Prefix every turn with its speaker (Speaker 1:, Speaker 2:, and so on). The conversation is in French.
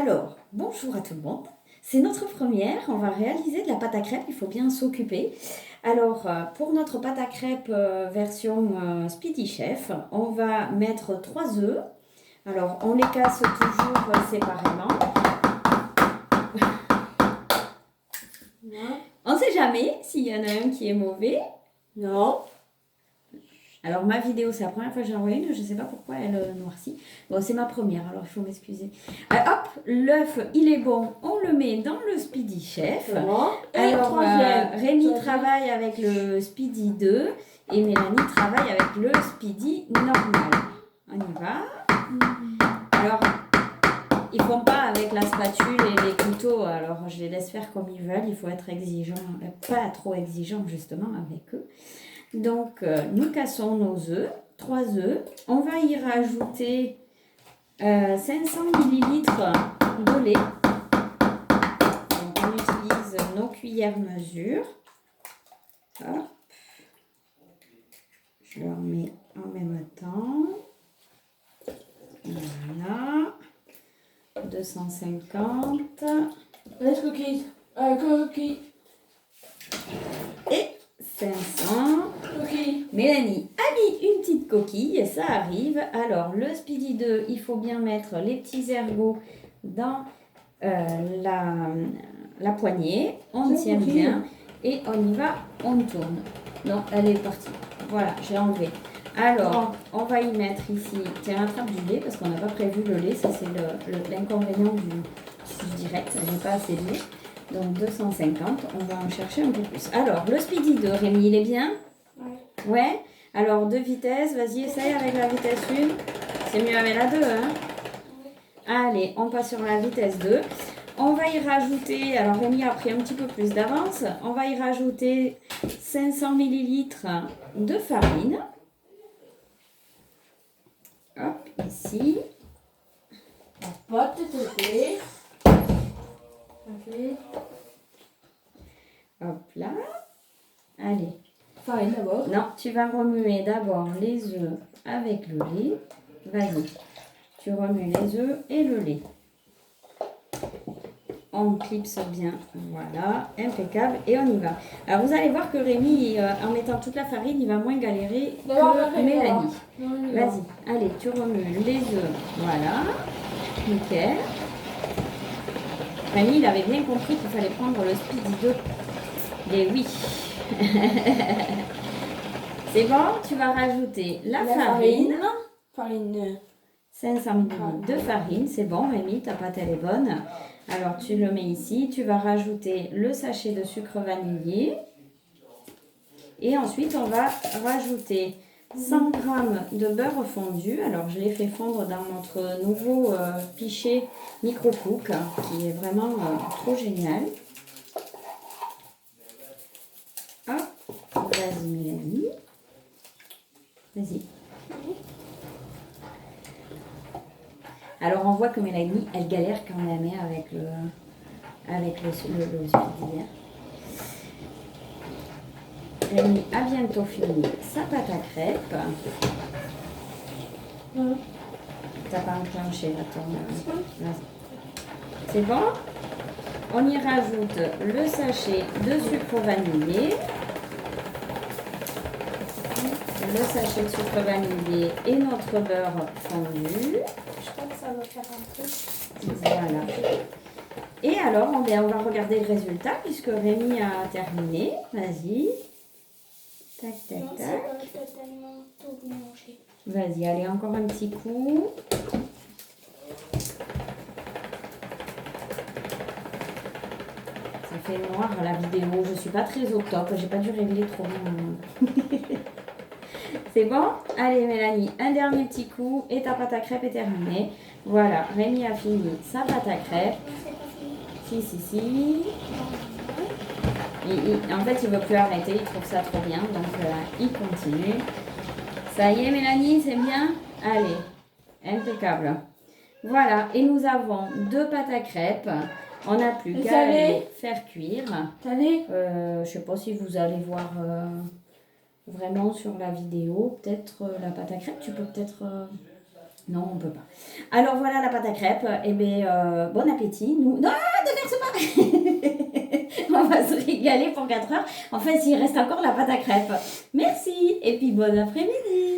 Speaker 1: Alors, bonjour à tout le monde. C'est notre première, on va réaliser de la pâte à crêpes, il faut bien s'occuper. Alors, pour notre pâte à crêpes version Speedy Chef, on va mettre 3 œufs. Alors, on les casse toujours séparément. On ne sait jamais s'il y en a un qui est mauvais.
Speaker 2: Non.
Speaker 1: Alors, ma vidéo, c'est la première fois que j'ai envoyé une, je ne sais pas pourquoi elle noircit. Bon, c'est ma première, alors il faut m'excuser. Hop, l'œuf, il est bon, on le met dans le Speedy Chef.
Speaker 2: Bon. Et
Speaker 1: Alors, Rémi travaille avec le Speedy 2 et Mélanie travaille avec le Speedy normal. On y va. Alors, ils font pas avec la spatule et les couteaux, alors je les laisse faire comme ils veulent. Il faut être exigeant, pas trop exigeant justement avec eux. Donc, nous cassons nos œufs, 3 œufs. On va y rajouter 500 ml de lait. Donc, on utilise nos cuillères mesure. Hop. Je leur mets en même temps. Voilà. 250.
Speaker 2: Les cookies. Cookies.
Speaker 1: Et 500.
Speaker 2: Cookies.
Speaker 1: Mélanie a mis une petite coquille, ça arrive. Alors, le Speedy 2, il faut bien mettre les petits ergots dans la poignée. On tient bien et on y va, on tourne. Non, elle est partie. Voilà, j'ai enlevé. Alors, on va y mettre ici, tiens, attrape du lait parce qu'on n'a pas prévu le lait. Ça, c'est l'inconvénient du direct. J'ai pas assez de lait. Donc, 250, on va en chercher un peu plus. Alors, le Speedy 2, Rémi, il est bien? Ouais. Alors, 2 vitesses. Vas-y, essaye avec la vitesse 1. C'est mieux avec la 2, hein? Allez, on passe sur la vitesse 2. On va y rajouter, alors Rémi a pris un petit peu plus d'avance. On va y rajouter 500 ml de farine. Hop, ici.
Speaker 2: La pâte est faite. Ok.
Speaker 1: Hop là. Allez.
Speaker 2: Farine d'abord.
Speaker 1: Non, tu vas remuer d'abord les œufs avec le lait. Vas-y. Tu remues les œufs et le lait. On clipse bien. Voilà, impeccable. Et on y va. Alors, vous allez voir que Rémi, en mettant toute la farine, il va moins galérer que Mélanie. Vas-y. Allez, tu remues les œufs. Voilà. Nickel. Rémi, il avait bien compris qu'il fallait prendre le Speedy 2. Et oui. C'est bon, tu vas rajouter la farine.
Speaker 2: Farine.
Speaker 1: 500 ml de farine, c'est bon Rémi, ta pâte elle est bonne. Alors tu le mets ici, tu vas rajouter le sachet de sucre vanillé. Et ensuite on va rajouter 100 g de beurre fondu. Alors je l'ai fait fondre dans notre nouveau pichet micro-cook qui est vraiment trop génial. Hop, vas-y Mélanie. Vas-y. Alors on voit que Mélanie, elle galère quand on la met avec le Speedy. Rémi a bientôt fini sa pâte à crêpes. T'as pas enclenché la tourne. C'est bon? On y rajoute le sachet de sucre vanillé. Le sachet de sucre vanillé et notre beurre fondu.
Speaker 3: Je crois que ça va faire un peu.
Speaker 1: Voilà. Et alors, on va regarder le résultat puisque Rémi a terminé. Vas-y. Tac, tac,
Speaker 3: Non, c'est
Speaker 1: tac.
Speaker 3: pas totalement tout mélangé.
Speaker 1: Vas-y, allez, encore un petit coup. Ça fait noir la vidéo. Je suis pas très au top. J'ai pas dû régler trop bien. C'est bon? Allez Mélanie, un dernier petit coup et ta pâte à crêpes est terminée. Voilà, Rémi a fini sa pâte à crêpes.
Speaker 3: Non, c'est pas fini.
Speaker 1: Si. En fait, il ne veut plus arrêter, il trouve ça trop bien, donc il continue. Ça y est Mélanie, c'est bien? Allez, impeccable. Voilà, et nous avons 2 pâtes à crêpes. On n'a plus qu'à les faire cuire. Je ne sais pas si vous allez voir vraiment sur la vidéo, peut-être la pâte à crêpes, tu peux peut-être Non, on peut pas. Alors voilà la pâte à crêpes. Eh bien, bon appétit. Nous... Non, ne verse pas. On va se régaler pour 4 heures. Enfin, s'il reste encore la pâte à crêpes. Merci. Et puis, bon après-midi.